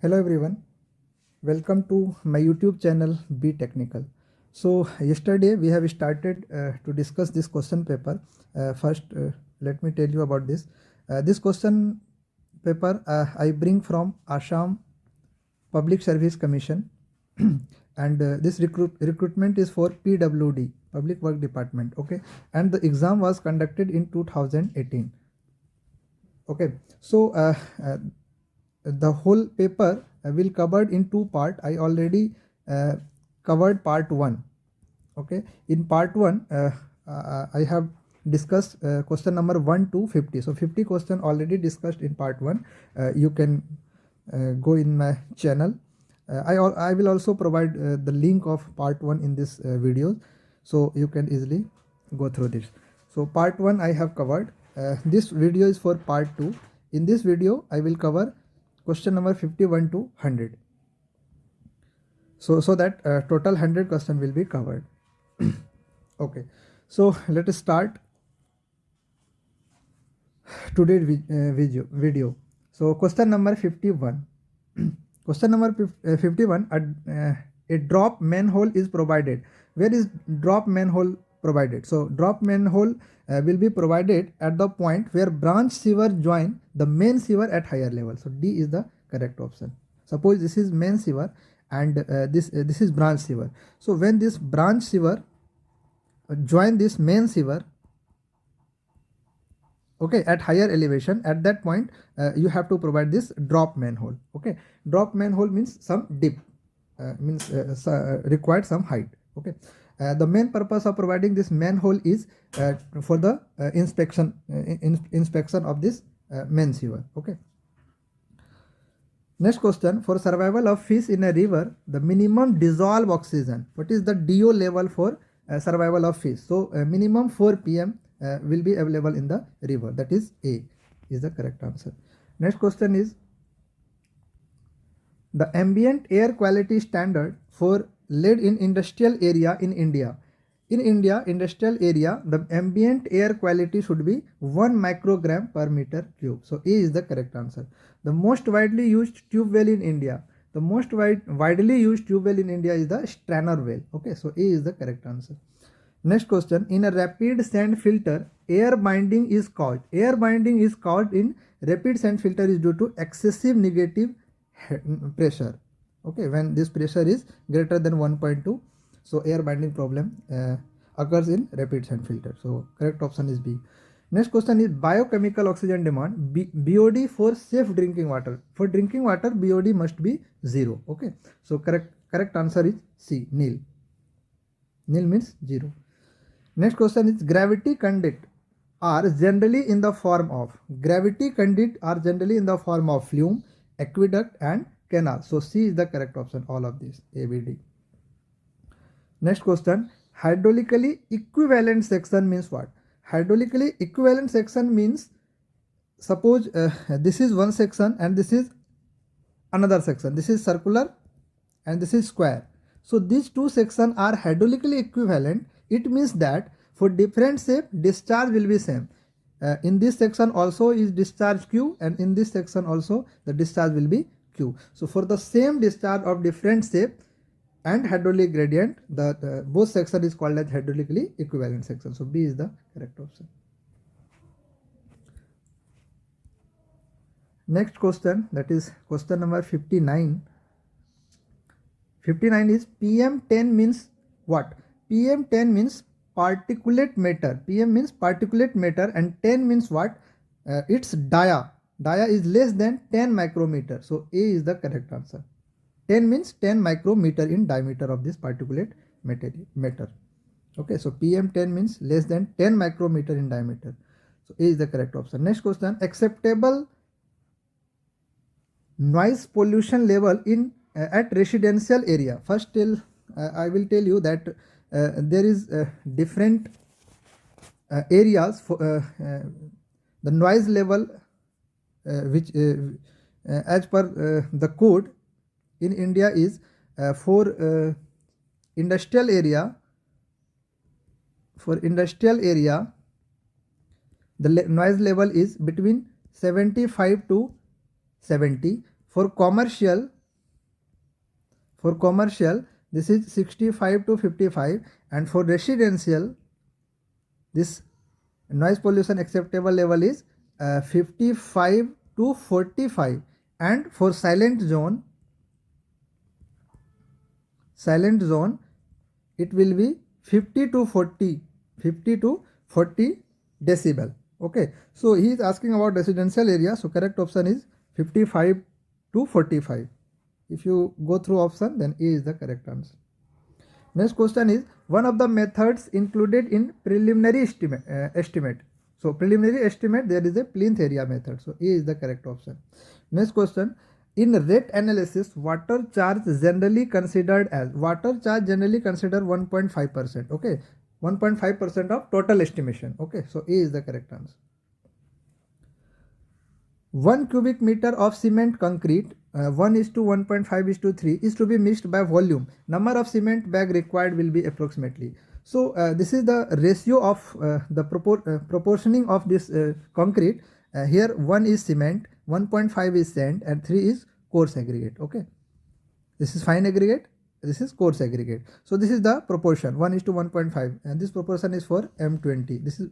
Hello everyone, welcome to my YouTube channel Be Technical. So yesterday we have started to discuss this question paper. First let me tell you about this. This question paper I bring from Assam Public Service Commission and this recruitment is for PWD, Public Work Department, okay, and the exam was conducted in 2018. Okay, so the whole paper will covered in two part. I already covered part 1. Okay, in part 1 I have discussed question number 1 to 50. So 50 question already discussed in part 1. You can go in my channel. I will also provide the link of part 1 in this video, so you can easily go through this. So part 1 I have covered. This video is for part 2. In this video I will cover question number 51 to 100. So that total 100 question will be covered. Okay, so let us start today's video. So question number 51. Question number 51, a drop manhole is provided. Where is drop manhole provided? So drop manhole will be provided at the point where branch sewer join the main sewer at higher level. So D is the correct option. Suppose this is main sewer and this is branch sewer. So when this branch sewer join this main sewer, okay, at higher elevation, at that point you have to provide this drop manhole. Okay, drop manhole means some dip, required some height. Okay, the main purpose of providing this manhole is for the inspection of this main sewer. Okay, next question, for survival of fish in a river, the minimum dissolved oxygen, what is the DO level for survival of fish? So minimum 4 pm will be available in the river. That is A is the correct answer. Next question is the ambient air quality standard for lead in industrial area in India. In India, industrial area, the ambient air quality should be 1 microgram per meter cube. So A is the correct answer. The most widely used tube well in India. The most widely used tube well in India is the Stranner well. Okay, so A is the correct answer. Next question, in a rapid sand filter, air binding is caused. Air binding is caused in rapid sand filter is due to excessive negative pressure. Okay, when this pressure is greater than 1.2, so air binding problem occurs in rapid sand filter. So correct option is B. Next question is biochemical oxygen demand, BOD for safe drinking water. For drinking water, BOD must be 0. Okay, so correct answer is C, nil. Nil means 0. Next question is gravity conduit are generally in the form of flume, aqueduct and canal. So C is the correct option, all of these A, B, D. Next question, hydraulically equivalent section means what? Hydraulically equivalent section means, suppose this is one section and this is another section. This is circular and this is square. So these two sections are hydraulically equivalent. It means that for different shape, discharge will be same. In this section also is discharge Q, and in this section also the discharge will be Q. So for the same discharge of different shape and hydraulic gradient, the both section is called as hydraulically equivalent section. So B is the correct option. Next question, that is question number 59. 59 is PM10 means what? PM10 means particulate matter. PM means particulate matter and 10 means what? It's dia. Dia is less than 10 micrometer. So A is the correct answer. 10 means 10 micrometer in diameter of this particulate matter. Okay, so PM10 means less than 10 micrometer in diameter. So A is the correct option. Next question, acceptable noise pollution level in at residential area. First I will tell you that there is different areas for the noise level which as per the code in India is for industrial area. For industrial area, the noise level is between 75 to 70. For commercial this is 65 to 55, and for residential this noise pollution acceptable level is 55 to 45, and for silent zone it will be 50 to 40 decibel. Okay, so he is asking about residential area, so correct option is 55 to 45. If you go through option, then A is the correct answer. Next question is, one of the methods included in preliminary estimate. So preliminary estimate, there is a plinth area method. So A is the correct option. Next question, in rate analysis, water charge generally considered 1.5%. Okay, 1.5% of total estimation. Okay, so A is the correct answer. 1 cubic meter of cement concrete 1:1.5:3 is to be mixed by volume. Number of cement bag required will be approximately. So this is the ratio of the proportioning of this concrete. Here 1 is cement, 1.5 is sand, and 3 is coarse aggregate. Okay, this is fine aggregate, this is coarse aggregate. So this is the proportion 1:1.5, and this proportion is for M20. This is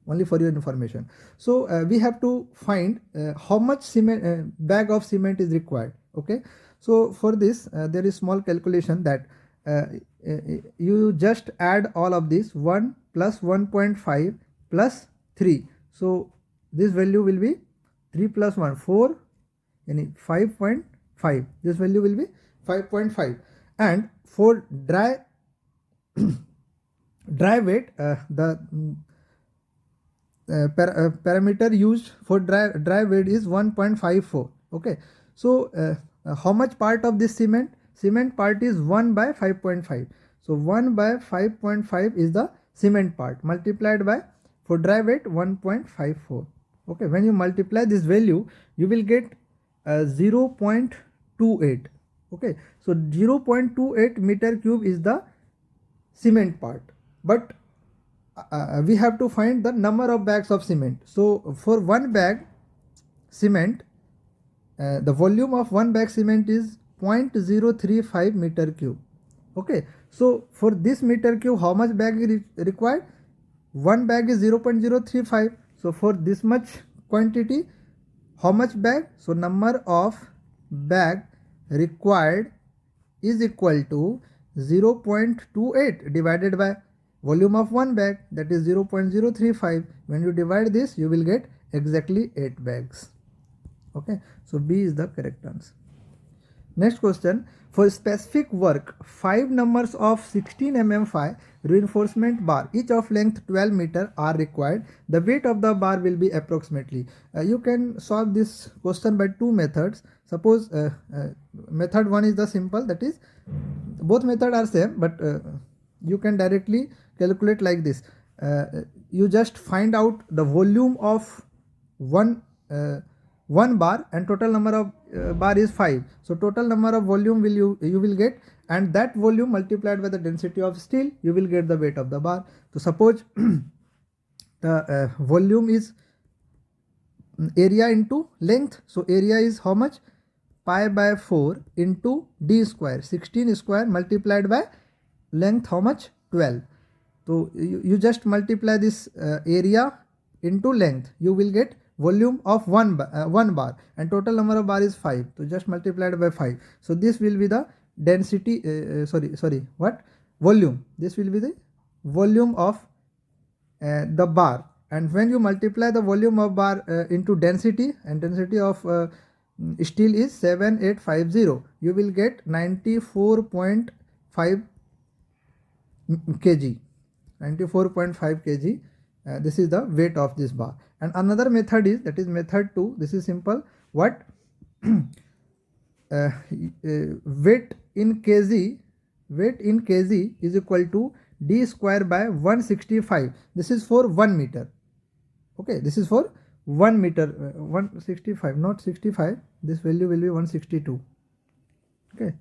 only for your information. So we have to find how much cement bag of cement is required. Okay, so for this there is small calculation that you just add all of this 1 plus 1.5 plus 3. So this value will be 3 plus 1 4, and 5.5. This value will be 5.5. And for dry weight, the parameter used for dry weight is 1.54. Okay, so how much part of this cement part is 1 by 5.5. So 1 by 5.5 is the cement part, multiplied by, for dry weight, 1.54. Okay, when you multiply this value, you will get 0.28. Okay, so 0.28 meter cube is the cement part, but we have to find the number of bags of cement. So for one bag cement, the volume of one bag cement is 0.035 meter cube. Okay, so for this meter cube, how much bag is required? One bag is 0.035. So for this much quantity, how much bag? So number of bag required is equal to 0.28 divided by volume of one bag, that is 0.035. When you divide this, you will get exactly 8 bags. Okay, so B is the correct answer. Next question, for specific work, 5 numbers of 16 mm reinforcement bar, each of length 12 meter, are required. The weight of the bar will be approximately. You can solve this question by 2 methods. Suppose method 1 is the simple, that is, both methods are same, but you can directly calculate like this. You just find out the volume of one bar, and total number of bar is 5. So total number of volume you will get, and that volume multiplied by the density of steel, you will get the weight of the bar. So suppose the volume is area into length. So area is how much? Pi by 4 into d square, 16 square, multiplied by length how much? 12. So you just multiply this area into length, you will get volume of one bar, and total number of bar is 5. So just multiplied by 5. So this will be the density, volume. This will be the volume of the bar, and when you multiply the volume of bar into density, and density of steel is 7850, you will get 94.5 kg. 94.5 kg. This is the weight of this bar. And another method is, that is method 2. This is simple. What? Weight in kg is equal to d square by 165. This is for 1 meter. Okay, this is for 1 meter. 165, not 65. This value will be 162. Okay,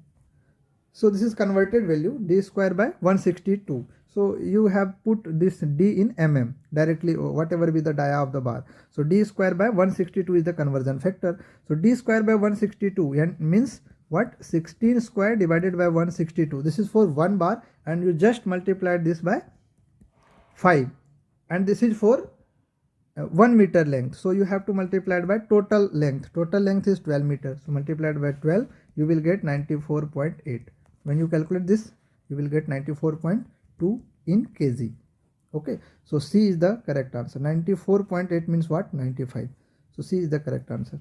so this is converted value, d square by 162. So you have put this D in mm directly, whatever be the dia of the bar. So D square by 162 is the conversion factor. So D square by 162 and means what? 16 square divided by 162. This is for one bar, and you just multiplied this by 5, and this is for 1 meter length. So you have to multiply it by total length. Total length is 12 meters. So multiplied by 12, you will get 94.8. When you calculate this, you will get 94.2 in kg. Okay, so C is the correct answer. 94.8 means what? 95. So C is the correct answer.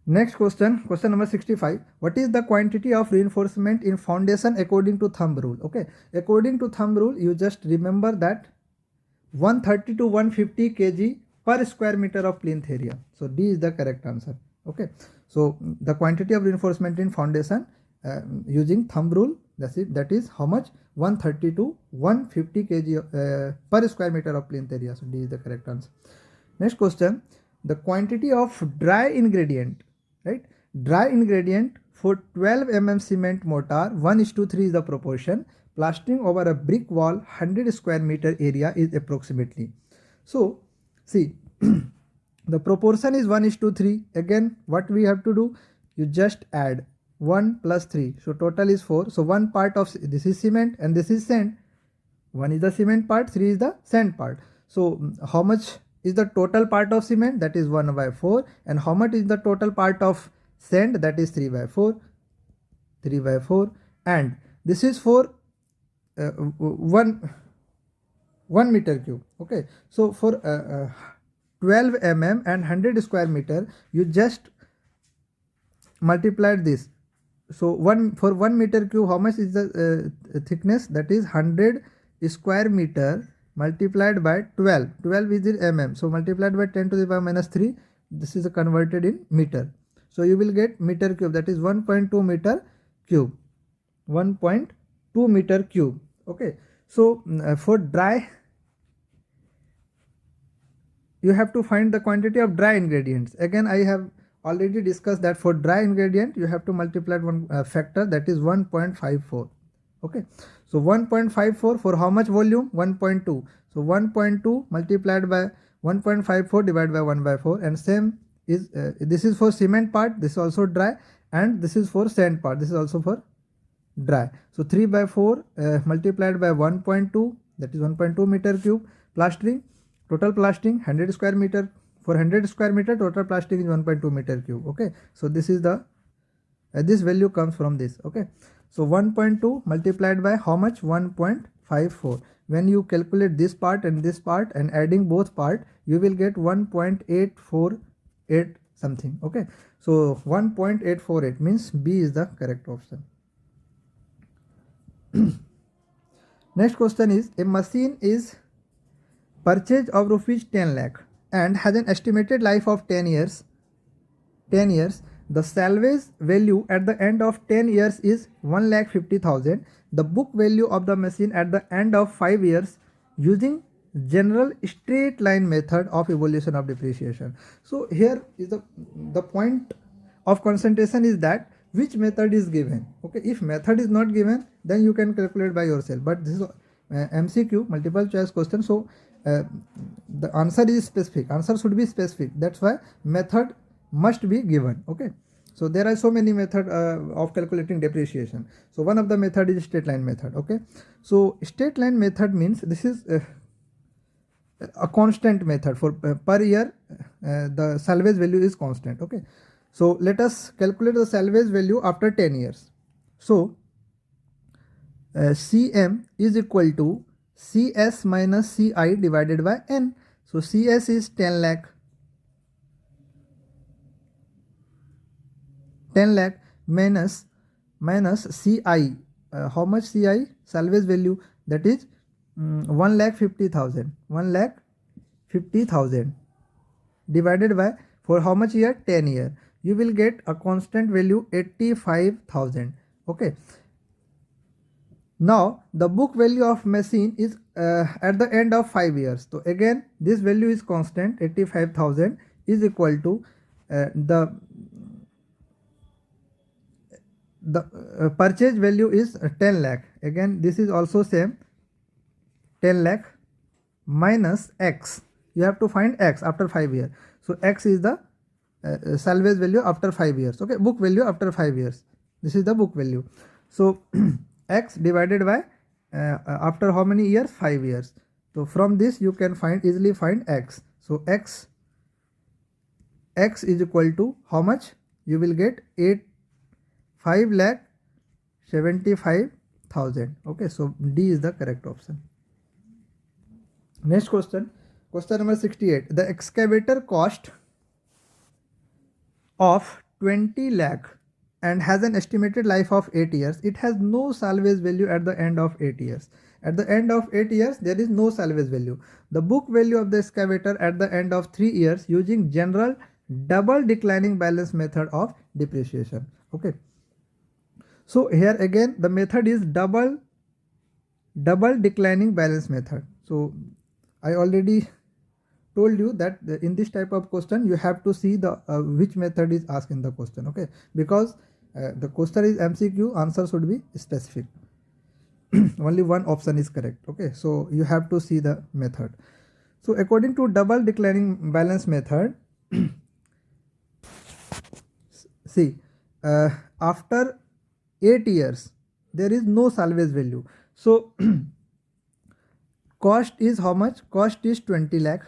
Next question, question number 65. What is the quantity of reinforcement in foundation according to thumb rule? Okay, according to thumb rule, you just remember that 130 to 150 kg per square meter of plinth area. So D is the correct answer. Okay, so the quantity of reinforcement in foundation using thumb rule, that is how much? 130 to 150 kg per square meter of plinth area. So D is the correct answer. Next question, the quantity of dry ingredient, right? Dry ingredient for 12 mm cement mortar, 1:3 is the proportion. Plastering over a brick wall, 100 square meter area is approximately. So see, the proportion is 1:3. Again, what we have to do? You just add 1 plus 3. So total is 4. So one part of this is cement and this is sand. 1 is the cement part, 3 is the sand part. So how much is the total part of cement? That is 1 by 4. And how much is the total part of sand? That is 3 by 4. 3 by 4. And this is for 1 meter cube. Okay, so for 12 mm and 100 square meter, you just multiplied this. So for 1 meter cube, how much is the thickness? That is 100 square meter multiplied by 12. 12 is in mm, so multiplied by 10 to the power minus 3. This is converted in meter. So you will get meter cube, that is 1.2 meter cube. 1.2 meter cube. Okay, so for dry, you have to find the quantity of dry ingredients. Again, I have already discussed that for dry ingredient, you have to multiply one factor, that is 1.54. Okay, so 1.54 for how much volume? 1.2. So 1.2 multiplied by 1.54 divided by 1 by 4, and same is this is for cement part, this is also dry, and this is for sand part, this is also for dry. So 3 by 4 multiplied by 1.2, that is 1.2 meter cube. Plastering, total plastering 100 square meter. For 100 square meter, total plastering is 1.2 meter cube. Okay, so this is the this value comes from this. Okay, so 1.2 multiplied by how much? 1.54. When you calculate this part and adding both part, you will get 1.848 something. Okay, so 1.848 means B is the correct option. Next question is, a machine is purchased of rupees 10 lakh and has an estimated life of 10 years. The salvage value at the end of 10 years is 1,50,000. The book value of the machine at the end of 5 years using general straight line method of evaluation of depreciation. So here is the point of concentration is that which method is given. Okay, if method is not given, then you can calculate by yourself, but this is MCQ, multiple choice question. So the answer is specific, answer should be specific, that's why method must be given. Okay, so there are so many methods of calculating depreciation. So one of the method is straight line method. Okay, so straight line method means this is a constant method. For per year the salvage value is constant. Okay, so let us calculate the salvage value after 10 years. So CM is equal to CS minus CI divided by N. So CS is 10 lakh. 10 lakh minus CI. How much CI? Salvage value, that is 1,50,000. 1,50,000 divided by, for how much year? 10 year. You will get a constant value 85,000. Okay. Now the book value of machine is at the end of 5 years. So again this value is constant, 85,000 is equal to the purchase value is 10 lakh. Again this is also same, 10 lakh minus x. You have to find x after 5 years. So x is the salvage value after 5 years. Okay, book value after 5 years. This is the book value. So x divided by after how many years? 5 years. So from this you can easily find x. So x is equal to how much? You will get 5,75,000. Okay, so D is the correct option. Next question, question number 68. The excavator cost of 20 lakh and has an estimated life of 8 years. It has no salvage value at the end of 8 years. At the end of 8 years, there is no salvage value. The book value of the excavator at the end of 3 years using general double declining balance method of depreciation. Okay. So here again the method is double declining balance method. So I already told you that in this type of question you have to see the which method is asked in the question. Okay, because the question is MCQ, answer should be specific. Only one option is correct. Okay, so you have to see the method. So according to double declining balance method, see after 8 years there is no salvage value. So cost is how much? Cost is 20 lakh.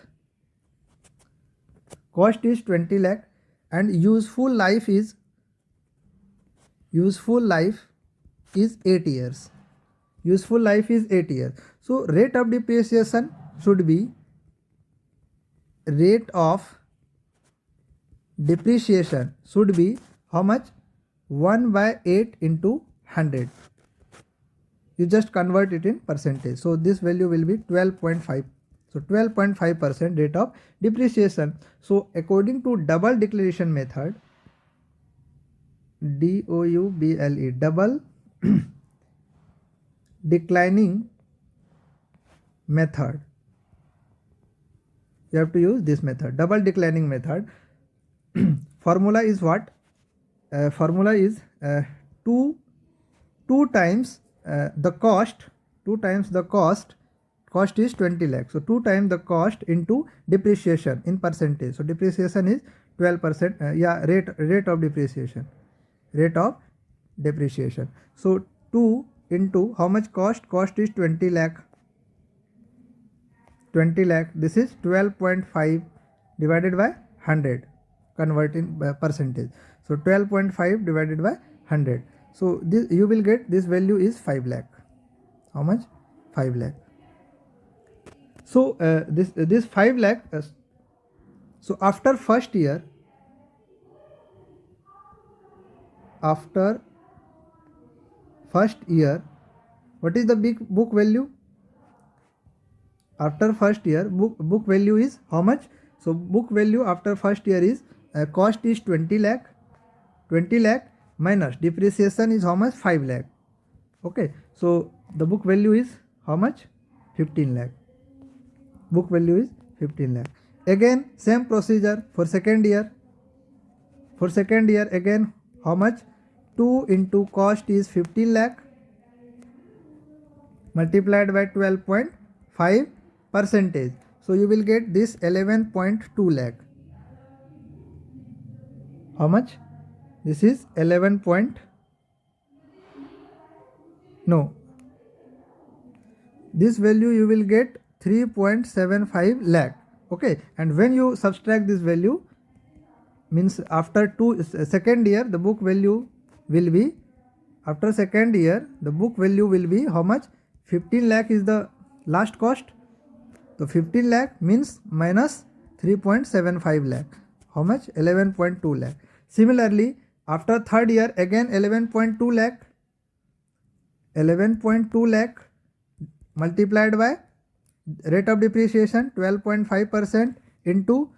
Cost is 20 lakh and useful life is 8 years. Useful life is 8 years. So rate of depreciation should be how much? 1/8 into 100. You just convert it in percentage. So this value will be 12.5. So 12.5% rate of depreciation. So according to double declaration method, DOUBLE, double declining method, you have to use this method, double declining method. Formula is what? Formula is 2 times the cost. 2 times the cost is 20 lakh. So 2 times the cost into depreciation in percentage. So depreciation is 12%. Rate of depreciation. So 2 into how much cost? Cost is 20 lakh. 20 lakh. This is 12.5 divided by 100. Convert in percentage. So 12.5 divided by 100. So this you will get, this value is 5 lakh. How much? 5 lakh. So this 5 lakh. So after first year, what is the book value? After first year, book value is how much? So book value after first year is cost is 20 lakh. 20 lakh minus depreciation is how much? 5 lakh. Okay, so the book value is how much? 15 lakh. Book value is 15 lakh. Again same procedure for second year. For second year again how much? 2 into cost is 15 lakh multiplied by 12.5 percentage. So you will get this 11.2 lakh. How much? This is 11 point. No. This value you will get 3.75 lakh. Okay, and when you subtract this value, means after second year the book value will be, after second year the book value will be how much? 15 lakh is the last cost. So 15 lakh means minus 3.75 lakh. How much? 11.2 lakh. Similarly, after third year again 11.2 lakh. 11.2 lakh multiplied by rate of depreciation 12.5% into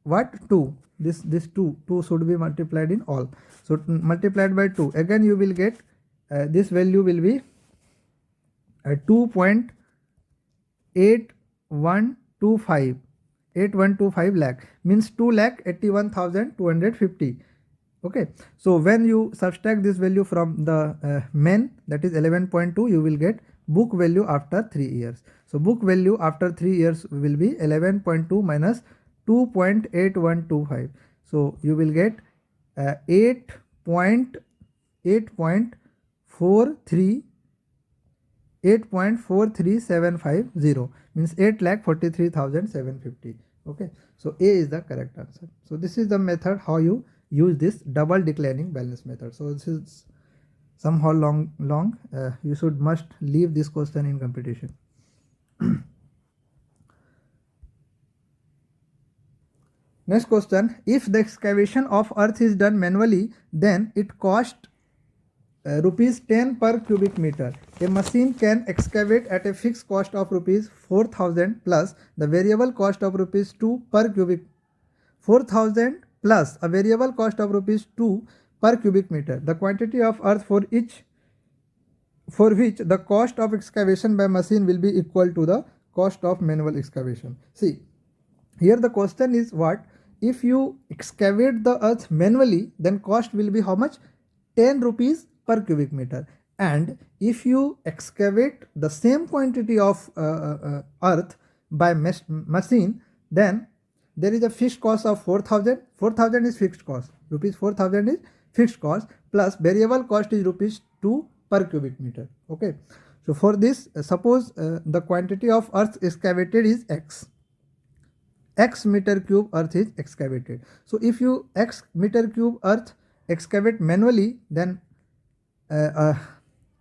what? 2. This 2 should be multiplied in all. So multiplied by 2. Again you will get this value will be 2.8125 lakh, means 2,81,250. Okay, so when you subtract this value from the main, that is 11.2, you will get book value after 3 years. So book value after 3 years will be 11.2 minus 2.8125. So you will get 8.43 8.43750, means 8,43,750. Okay, so A is the correct answer. So this is the method how you use this double declining balance method. So this is somehow long. You must leave this question in competition. Next question, if the excavation of earth is done manually, then it costs rupees 10 per cubic meter. A machine can excavate at a fixed cost of rupees 4,000 plus the variable cost of rupees 2 per cubic 4,000 plus a variable cost of rupees 2 per cubic meter. The quantity of earth for which the cost of excavation by machine will be equal to the cost of manual excavation. See, here the question is what? If you excavate the earth manually, then cost will be how much? 10 rupees per cubic meter. And if you excavate the same quantity of earth by machine, then there is a fixed cost of 4,000. 4,000 is fixed cost. Rupees 4,000 is fixed cost plus variable cost is rupees 2 per cubic meter. Okay. So for this, suppose the quantity of earth excavated is x meter cube earth is excavated. So if you x meter cube earth excavate manually, then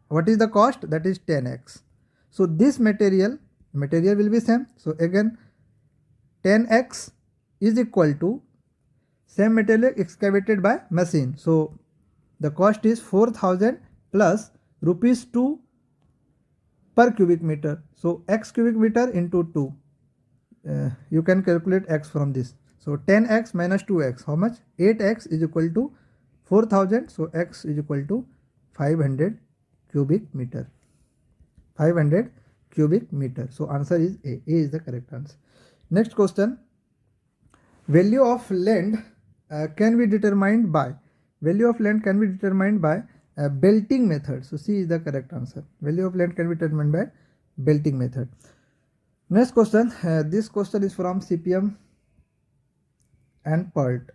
what is the cost? That is 10x. So this material will be same. So again 10x is equal to same material excavated by machine. So the cost is 4,000 plus rupees 2 per cubic meter. So x cubic meter into 2. You can calculate x from this. So 10x minus 2x, how much? 8x is equal to 4,000. So x is equal to 500 cubic meter. 500 cubic meter. So answer is A. A is the correct answer. Next question. Value of land can be determined by belting method. So C is the correct answer. Value of land can be determined by belting method. Next question. This question is from CPM and PERT.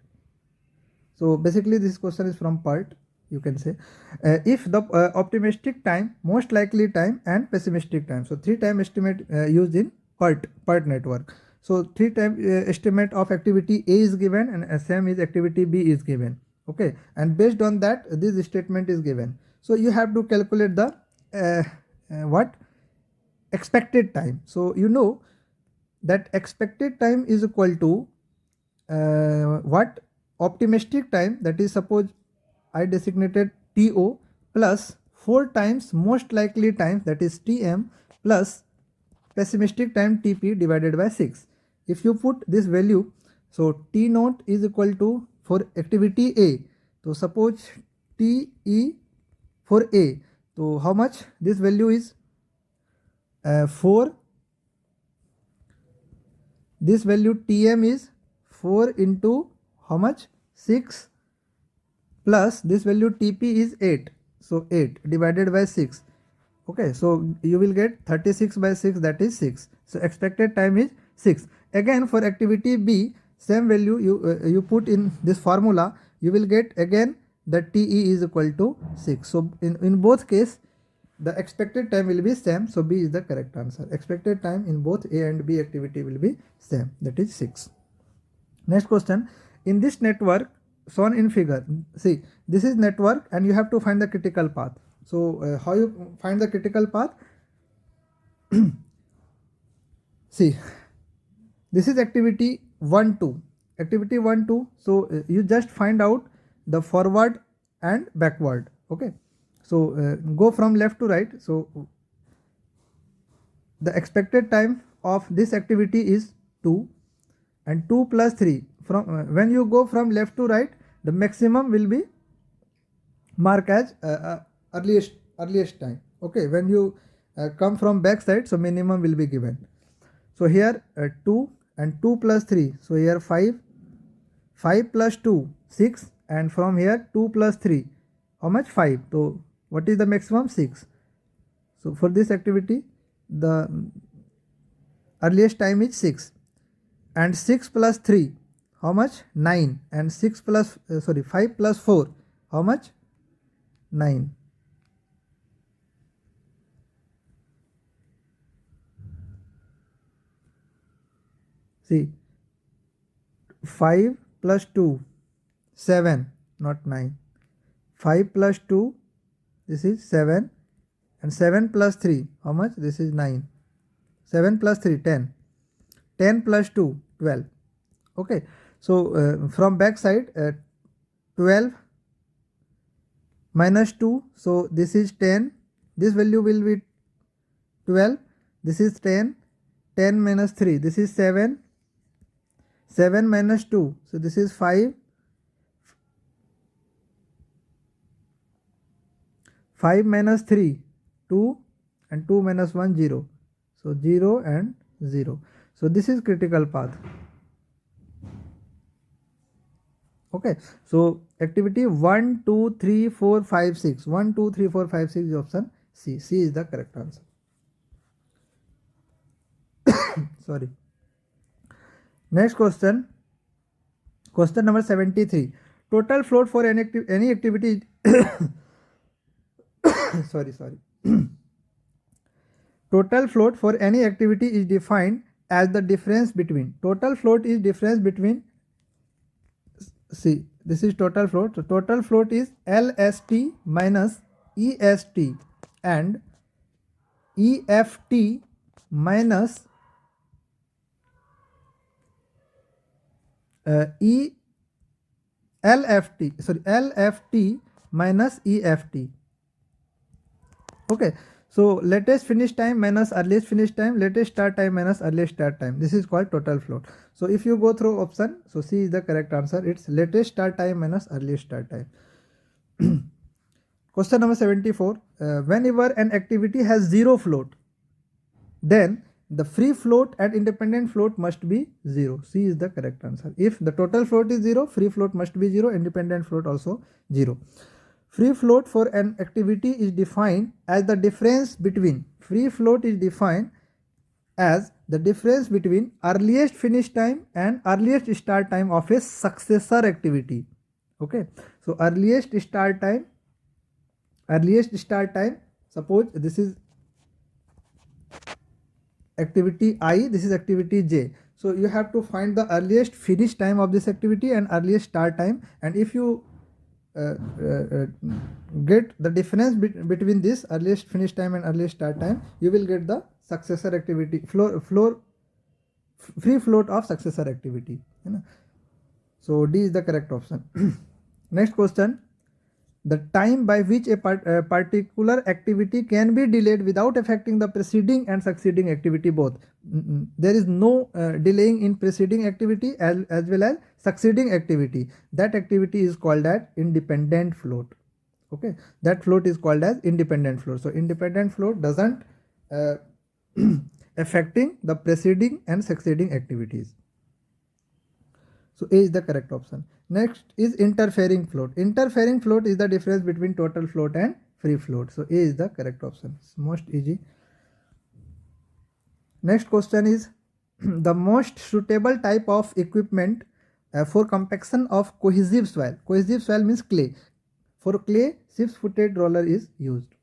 So basically this question is from PERT. You can say if the optimistic time, most likely time and pessimistic time. So 3 time estimate used in PERT network. So 3 time estimate of activity A is given and same is activity B is given. Okay, and based on that this statement is given. So you have to calculate the expected time. So you know that expected time is equal to optimistic time, that is suppose I designated TO plus 4 times most likely time, that is TM, plus pessimistic time TP divided by 6. If you put this value, so T naught is equal to, for activity A, so suppose TE for A, so how much this value is 4. This value TM is 4 into how much? 6 plus this value TP is 8. So 8 divided by 6. Okay, so you will get 36 by 6, that is 6. So expected time is 6. Again for activity B, same value you put in this formula, you will get again the TE is equal to 6. So in both case the expected time will be same. So B is the correct answer. Expected time in both A and B activity will be same, that is 6. Next question. In this network shown in figure, see this is network and you have to find the critical path. So how you find the critical path? See, this is activity 1-2. Activity 1-2. So you just find out the forward and backward. Okay. So go from left to right. So the expected time of this activity is 2 and 2 plus 3. From when you go from left to right, the maximum will be marked as earliest time. Okay, when you come from back side, so minimum will be given. So here 2 and 2 plus 3. So here 5 plus 2 6 and from here 2 plus 3, how much? 5. So what is the maximum? 6. So for this activity the earliest time is 6, and 6 plus 3, how much? 9, and 6 plus 5 plus 4, how much? 9. See, 5 plus 2, 7, not 9. 5 plus 2, this is 7, and 7 plus 3, how much? This is 9. 7 plus 3, 10. 10 plus 2, 12. Okay, so from back side, 12 minus 2, so this is 10. This value will be 12. This is 10. 10 minus 3, this is 7. 7 minus 2, so this is 5. 5 minus 3, 2, and 2 minus 1, 0. So 0 and 0. So this is critical path. Okay, so activity 1, 2, 3, 4, 5, 6. 1, 2, 3, 4, 5, 6 is option C. C is the correct answer. Sorry. Next question. Question number 73. Total float for any activity sorry. Total float for any activity is defined as the difference between. Total float is difference between. See, this is total float. So total float is LST minus EST and EFT minus LFT minus EFT. Okay, so latest finish time minus earliest finish time, latest start time minus earliest start time. This is called total float. So if you go through option, so C is the correct answer. It's latest start time minus earliest start time. Question number 74. Whenever an activity has zero float, then the free float and independent float must be 0. C is the correct answer. If the total float is 0, free float must be 0, independent float also 0. Free float for an activity is defined as the difference between. Free float is defined as the difference between earliest finish time and earliest start time of a successor activity. Okay, so earliest start time, suppose this is activity I, this is activity J. So you have to find the earliest finish time of this activity and earliest start time, and if you get the difference between this earliest finish time and earliest start time, you will get the successor activity free float of successor activity. So D is the correct option. Next question. The time by which a particular activity can be delayed without affecting the preceding and succeeding activity both. There is no delaying in preceding activity as well as succeeding activity. That activity is called as independent float. Okay, that float is called as independent float. So independent float doesn't affecting the preceding and succeeding activities. So A is the correct option. Next is interfering float. Interfering float is the difference between total float and free float. So A is the correct option. It's most easy. Next question is the most suitable type of equipment for compaction of cohesive soil. Cohesive soil means clay. For clay, 6-footed roller is used.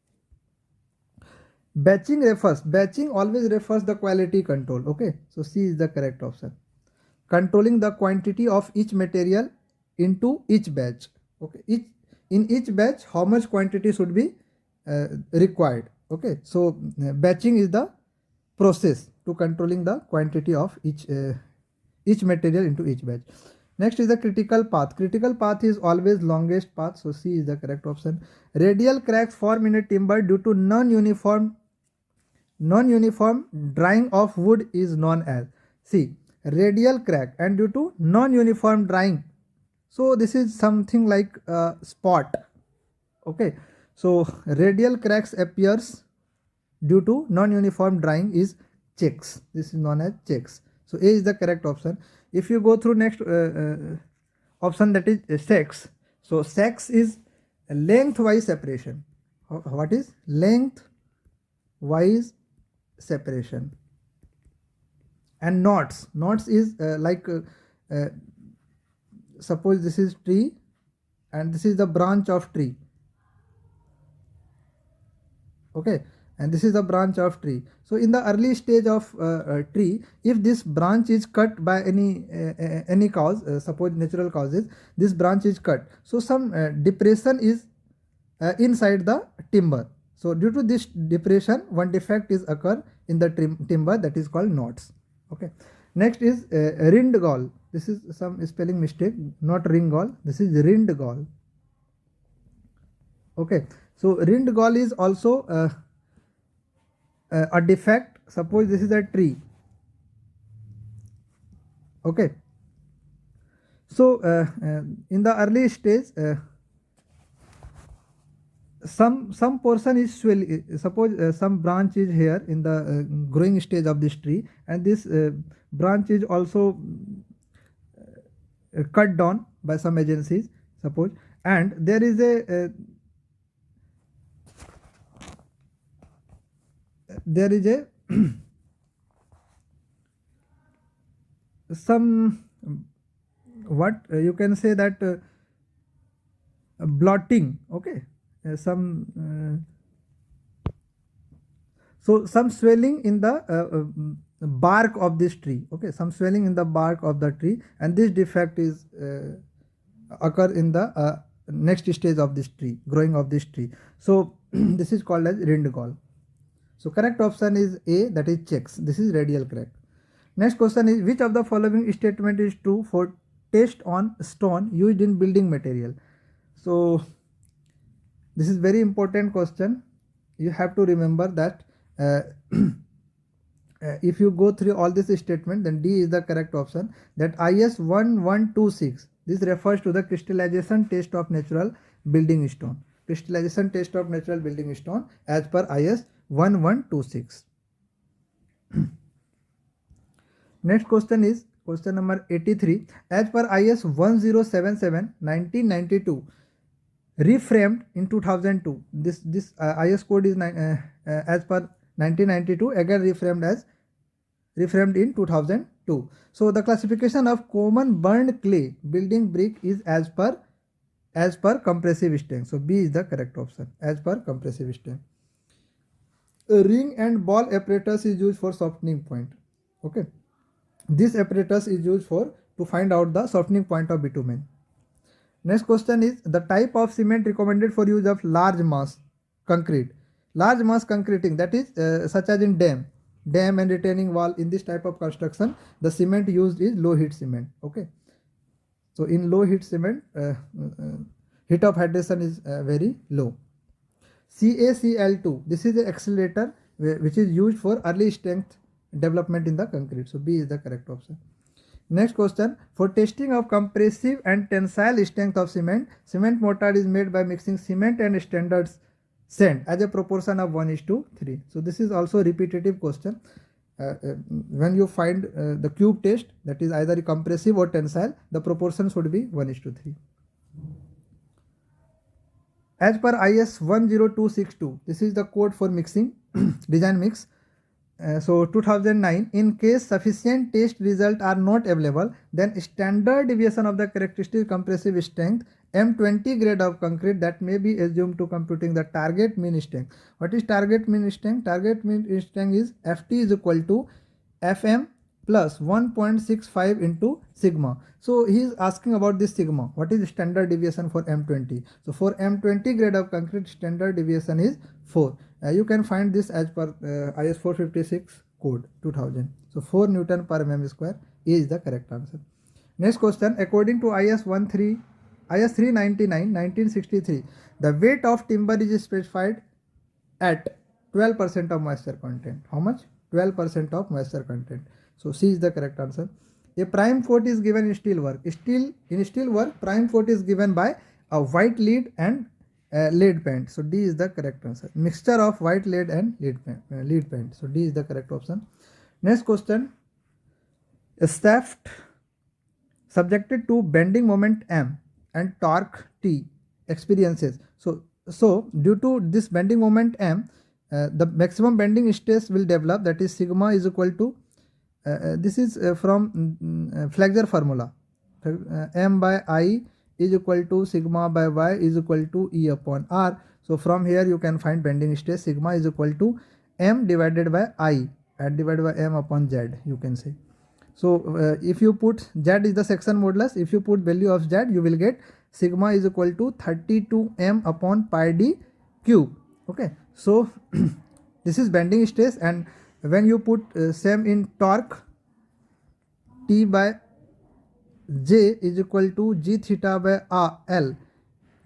Batching always refers the quality control. Okay, so C is the correct option. Controlling the quantity of each material into each batch. Okay, in each batch how much quantity should be required. Okay, so batching is the process to controlling the quantity of each material into each batch. Next is the critical path. Critical path is always longest path, so C is the correct option. Radial cracks form in a timber due to non-uniform drying of wood is known as. See, radial crack and due to non-uniform drying. So this is something like a spot. Okay, so radial cracks appears due to non-uniform drying is checks. This is known as checks. So A is the correct option. If you go through next option, that is sex. So sex is lengthwise separation. What is lengthwise separation? And knots is suppose this is tree and this is the branch of tree, okay, and this is the branch of tree. So in the early stage of tree, if this branch is cut by any cause, suppose natural causes, this branch is cut, so some depression is inside the timber. So due to this depression, one defect is occur in the timber, that is called knots. Okay, next is rindgall. This is some spelling mistake, not ringall, this is rindgall. Okay, so rindgall is also a defect. Suppose this is a tree, okay, so in the early stage some portion is swelling. Suppose some branch is here in the growing stage of this tree, and this branch is also cut down by some agencies, suppose, and there is a some what you can say that blotting, okay, so some swelling in the bark of this tree, okay, some swelling in the bark of the tree, and this defect is occur in the next stage of this tree, growing of this tree. So this is called as rindgall. So correct option is A, that is checks. This is radial crack. Next question is, which of the following statement is true for test on stone used in building material? So this is very important question. You have to remember that if you go through all this statement, then D is the correct option. That IS 1126, this refers to the crystallization test of natural building stone. Crystallization test of natural building stone as per IS 1126. Next question is question number 83. As per IS 1077 1992, reframed in 2002. This IS code is as per 1992, again reframed in 2002. So the classification of common burned clay building brick is as per compressive strength. So B is the correct option, as per compressive strength. A ring and ball apparatus is used for softening point. Okay, this apparatus is used to find out the softening point of bitumen. Next question is the type of cement recommended for use of large mass concrete. Large mass concreting, that is such as in dam and retaining wall. In this type of construction, the cement used is low heat cement. Okay, so in low heat cement, heat of hydration is very low. CaCl2, this is the accelerator which is used for early strength development in the concrete. So B is the correct option. Next question, for testing of compressive and tensile strength of cement mortar is made by mixing cement and standard sand as a proportion of 1:3. So this is also a repetitive question. When you find the cube test, that is either compressive or tensile, the proportion should be 1:3. As per IS 10262, this is the code for mixing, design mix. So 2009, in case sufficient test results are not available, then standard deviation of the characteristic compressive strength M20 grade of concrete that may be assumed to computing the target mean strength. What is target mean strength? Target mean strength is Ft is equal to Fm plus 1.65 into sigma. So he is asking about this sigma. What is standard deviation for M20? So for M20 grade of concrete, standard deviation is 4. You can find this as per IS 456 code 2000. So 4 Newton per mm square is the correct answer. Next question, according to IS 399 1963, the weight of timber is specified at 12% of moisture content. How much? 12% of moisture content. So C is the correct answer. A prime coat is given in steel work. In steel work, prime coat is given by a white lead and lead paint. So D is the correct answer. Mixture of white lead and lead paint. So D is the correct option. Next question. A shaft subjected to bending moment M and torque T experiences. So due to this bending moment M, the maximum bending stress will develop, that is sigma is equal to this is from flexure formula, M by I is equal to sigma by Y is equal to E upon R. So from here you can find bending stress sigma is equal to M divided by I and divided by M upon Z, you can say. So if you put Z is the section modulus, if you put value of Z, you will get sigma is equal to 32 M upon pi d cube. Okay, so this is bending stress, and when you put same in torque, T by J is equal to G theta by L.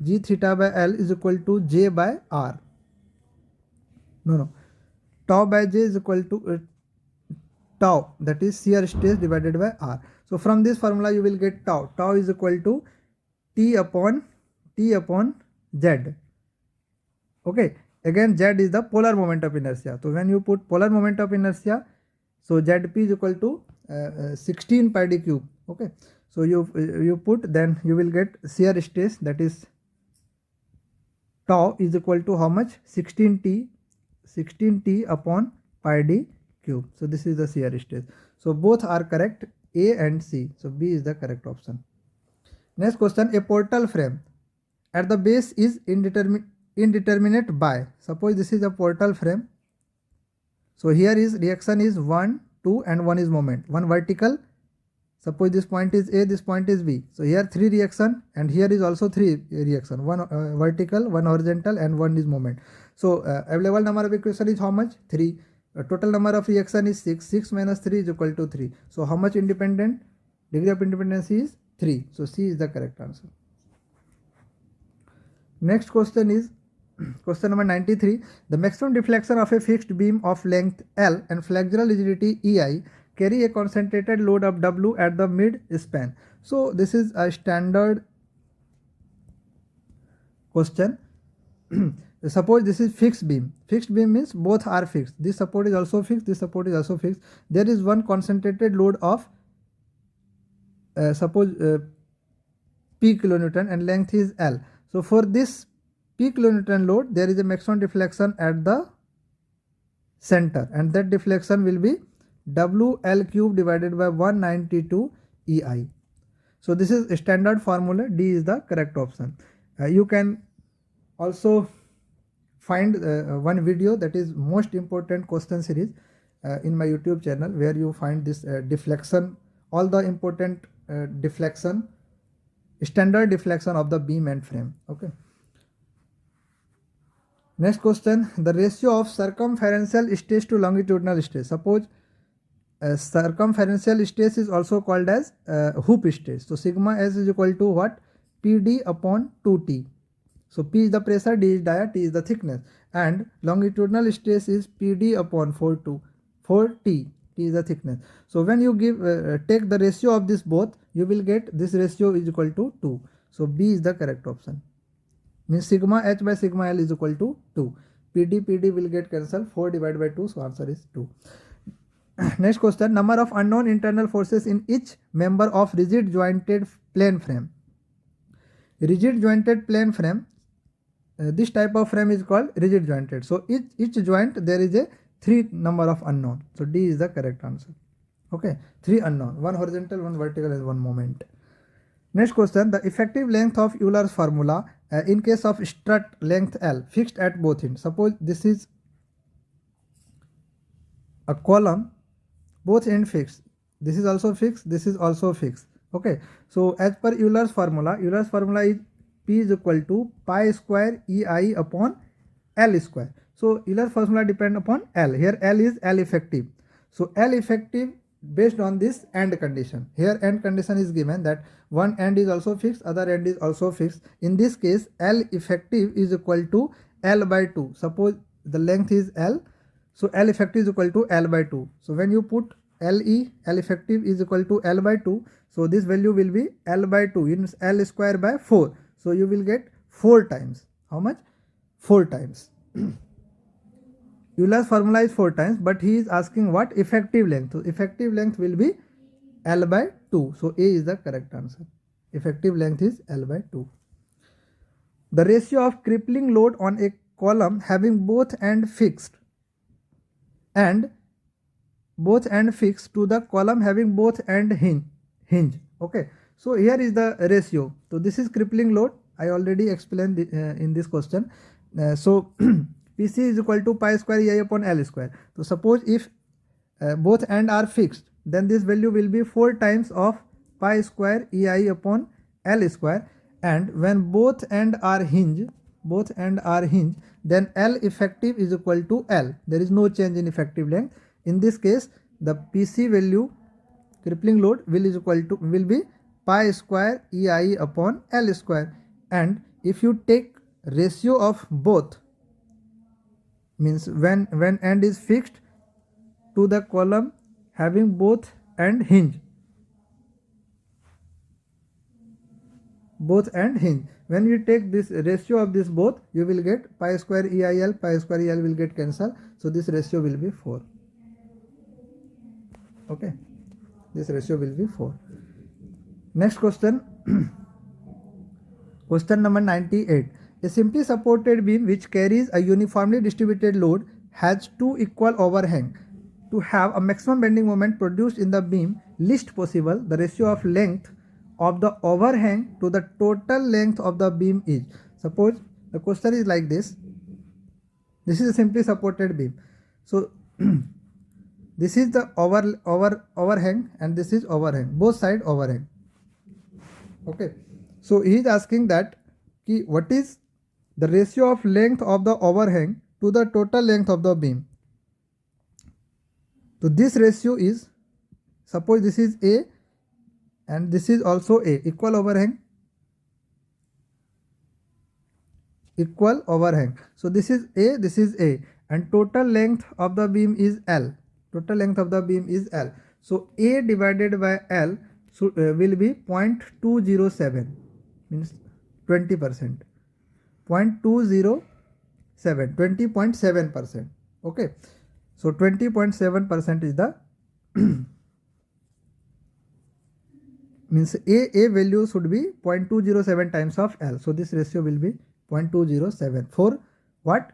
G theta by L is equal to J by R. No. Tau by J is equal to tau, that is shear stress divided by R. So from this formula you will get tau. Tau is equal to T upon Z. Okay. Again Z is the polar moment of inertia. So when you put polar moment of inertia, so Zp is equal to 16 pi d cube. Okay. So you put, then you will get shear stress, that is tau is equal to how much? 16T upon pi d cube. So this is the shear stress. So both are correct, A and C. So B is the correct option. Next question, a portal frame at the base is indeterminate by. Suppose this is a portal frame. So here is reaction is 1, 2 and 1 is moment. One vertical. Suppose this point is A, this point is B. So here 3 reaction and here is also 3 reaction. One vertical, one horizontal and one is moment. So available number of equation is how much? 3. Total number of reaction is 6. 6 minus 3 is equal to 3. So how much independent? Degree of independence is 3. So C is the correct answer. Next question is question number 93. The maximum deflection of a fixed beam of length L and flexural rigidity EI carry a concentrated load of W at the mid span. So this is a standard question. Suppose this is fixed beam. Fixed beam means both are fixed. This support is also fixed, this support is also fixed. There is one concentrated load of suppose P kilonewton and length is L. So for this P kilonewton load, there is a maximum deflection at the center, and that deflection will be WL cube divided by 192 EI. So this is a standard formula. D is the correct option. You can also find one video, that is most important question series in my YouTube channel, where you find this deflection, all the important deflection, standard deflection of the beam and frame. Okay. Next question, the ratio of circumferential stress to longitudinal stress. Suppose circumferential stress is also called as hoop stress. So sigma S is equal to what? PD upon 2T. So P is the pressure, D is dia, T is the thickness, and longitudinal stress is PD upon 4T. T is the thickness. So when you give take the ratio of this both, you will get this ratio is equal to 2. So B is the correct option. Means sigma H by sigma L is equal to 2. PD will get cancelled, 4 divided by 2, so answer is 2. Next question, number of unknown internal forces in each member of rigid jointed plane frame. Rigid jointed plane frame, this type of frame is called rigid jointed. So each joint there is a 3 number of unknown. So D is the correct answer. Okay, 3 unknown, one horizontal, one vertical and one moment. Next question, the effective length of Euler's formula in case of strut length L fixed at both ends. Suppose this is a column, both end fixed. This is also fixed, this is also fixed. Okay, so as per Euler's formula is P is equal to pi square EI upon L square. So Euler's formula depend upon L. Here L is L effective. So L effective based on this end condition. Here end condition is given that one end is also fixed, other end is also fixed. In this case, L effective is equal to L by 2. Suppose the length is L. So L effective is equal to L by 2. So when you put LE, L effective is equal to L by 2. So this value will be L by 2 in L square by 4. So you will get 4 times. How much? 4 times. Euler's formula is 4 times, but he is asking what? Effective length. So effective length will be L by 2. So A is the correct answer. Effective length is L by 2. the ratio of crippling load on a column having both end fixed to the column having both end hinge. Okay, so here is the ratio. So this is crippling load. I already explained in this question. So PC is equal to pi square EI upon L square. So suppose if both end are fixed, then this value will be 4 times of pi square EI upon L square, and when both end are hinge, then L effective is equal to L. There is no change in effective length. In this case, the PC value, crippling load, will be pi square EI upon L square. And if you take ratio of both, means when end is fixed to the column having both end hinge, when you take this ratio of this both, you will get pi square EIL, pi square EL will get cancelled. So this ratio will be 4. Okay, this ratio will be 4. Next question. Question number 98. A simply supported beam which carries a uniformly distributed load has 2 equal overhang. To have a maximum bending moment produced in the beam least possible, the ratio of length of the overhang to the total length of the beam is. Suppose the question is like this. This is a simply supported beam. So this is the overhang and this is overhang, both side overhang. Okay, so he is asking that what is the ratio of length of the overhang to the total length of the beam. So this ratio is, suppose this is A and this is also A, equal overhang. So this is A and total length of the beam is L. So A divided by L will be 0.207, means 20%. 0.207, 20.7%. Okay, so 20.7% is the means A value should be 0.207 times of L. So this ratio will be 0.207 for what?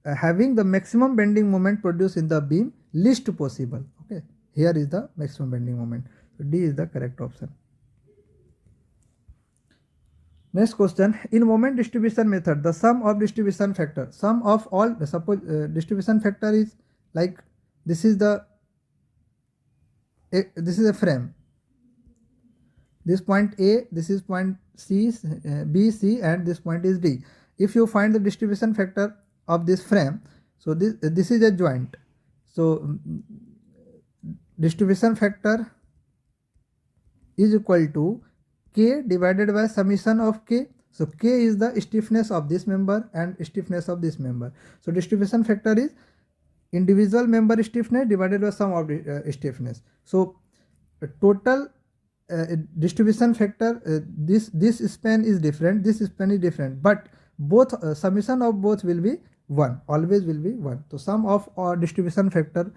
Having the maximum bending moment produced in the beam least possible. Okay, here is the maximum bending moment. So D is the correct option. Next question. In moment distribution method, the sum of distribution factor, suppose distribution factor is like this is a frame. This point A, this is point C, B, C, and this point is D. If you find the distribution factor of this frame, so this is a joint. So distribution factor is equal to K divided by summation of K. So K is the stiffness of this member and stiffness of this member. So distribution factor is individual member stiffness divided by sum of stiffness. So total distribution factor, this span is different, this span is different, but both summation of both will be 1, always will be 1. So sum of distribution factor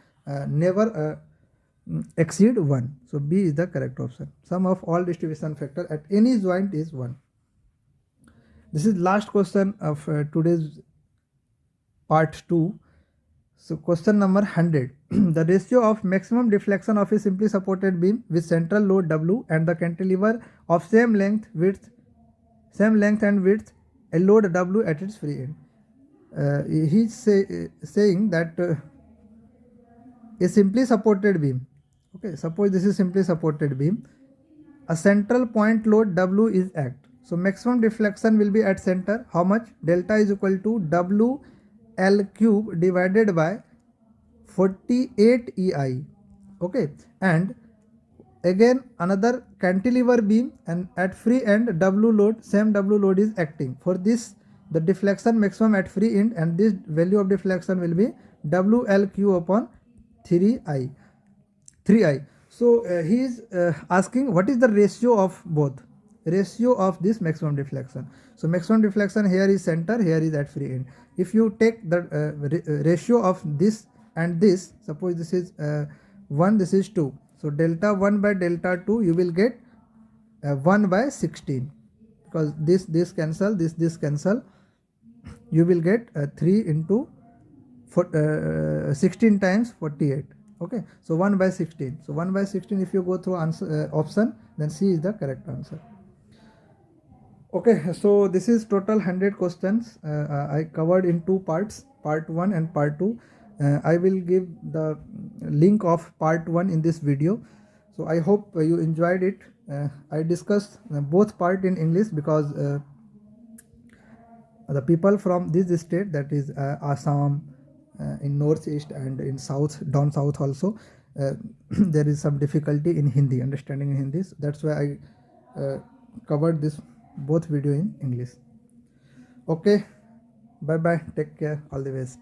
never exceed 1. So B is the correct option. Sum of all distribution factor at any joint is 1. This is last question of today's part 2. So question number 100. The ratio of maximum deflection of a simply supported beam with central load W and the cantilever of same length and width, a load W at its free end. He is saying that a simply supported beam. Okay, suppose this is simply supported beam. A central point load W is act. So maximum deflection will be at center. How much? Delta is equal to W L cube divided by 48 EI. Okay, and again another cantilever beam, and at free end W load, same W load is acting. For this, the deflection maximum at free end, and this value of deflection will be WL cube upon 3I. So he is asking what is the ratio of both. Ratio of this maximum deflection. So maximum deflection here is center, here is at free end. If you take the ratio of this and this, suppose this is 1, this is 2. So delta 1 by delta 2, you will get 1 by 16. because this cancel, this cancel, you will get 3 into 16 times 48. Okay, so 1 by 16. So 1 by 16, if you go through answer option, then C is the correct answer. Okay, so this is total 100 questions. I covered in two parts, part 1 and part 2. I will give the link of part 1 in this video. So I hope you enjoyed it. I discussed both part in English because the people from this state, that is Assam, in northeast and in south, down south also, there is some difficulty in Hindi, understanding in Hindi. That's why I covered this both video in English. Okay, bye bye, take care, all the best.